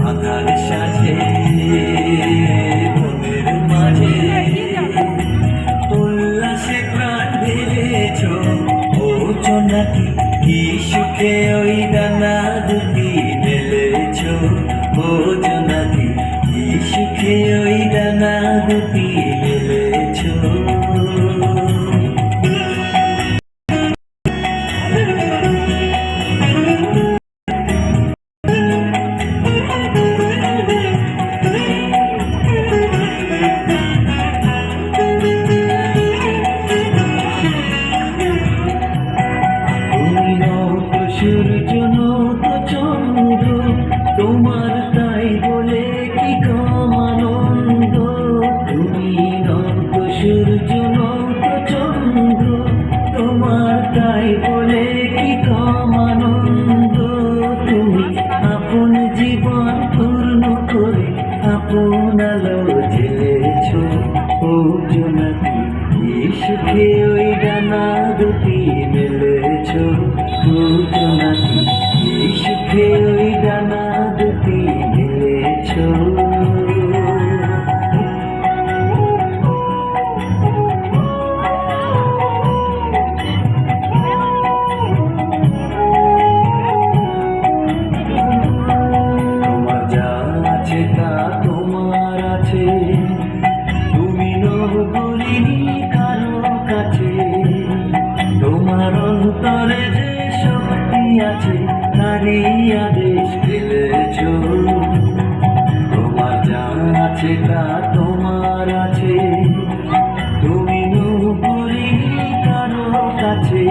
আধার সাজে মনের মাঝে উল্লাসে প্রাণ ঢেলেছ ও জোনাকি কি সুখে ওই ডানা দুটি মেলেছ ও জোনাকি কি সুখে ওই ডানা দুটি মেলেছ সূর্য নত চন্দ্র তোমার তাই বলে কি কম আনন্দ তুমি নত সূর্য নত চন্দ্র তোমার তাই বলে কি কম আনন্দ তুমি আপন জীবন পূর্ণ করে আপন আলো জ্বেলেছ ও জোনাকি কি সুখে ওই ডানা দুটি মেলেছ ও জোনাকি কি সুখে ওই ডানা দুটি মেলেছ তোমার যা আছে তা তোমার আছে তুমি নও বলিনি কারো কাছে তোমার অন্তরে যে শক্তি আছে তারই আদেশ দিলেছ তোমার যা আছে তা তোমার আছে তুমি নও বলিনি কারো কাছে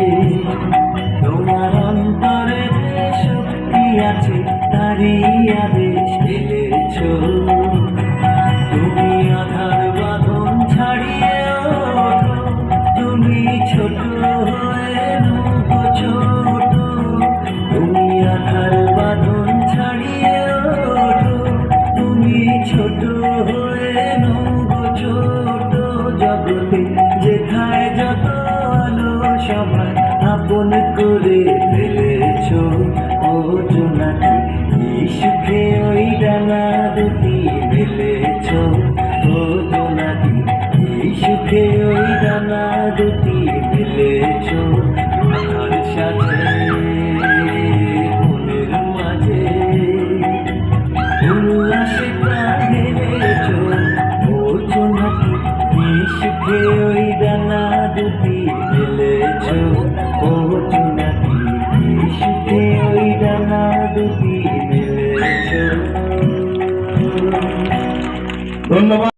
তোমার অন্তরে যে শক্তি আছে তারই আদেশ দিলেছ তুমি আধার বাঁধন ছাড়িয়ে ওঠো তুমি ছোট হয়ে নৌকো ছোট তুমি আধার বাঁধন ছাড়িয়ে ওঠো তুমি ছোট হয়ে নৌকো ছোট জগতে যেথায় যত আলো সবাই আপন করে ফেলেছ ও জোনাকি কি সুখে ওই ডানা দুটি মেলেছ ও জোনাকি কি সুখে ওই ডানা দুটি মেলেছ আধার সাথে মনের মাঝে উল্লাসে প্রাণ ঢেলেছ ও জোনাকি কি সুখে ওই ডানা দুটি মেলেছ ও জোনাকি কি সুখে ওই ডানা দুটি মেলেছ। ধন্যবাদ।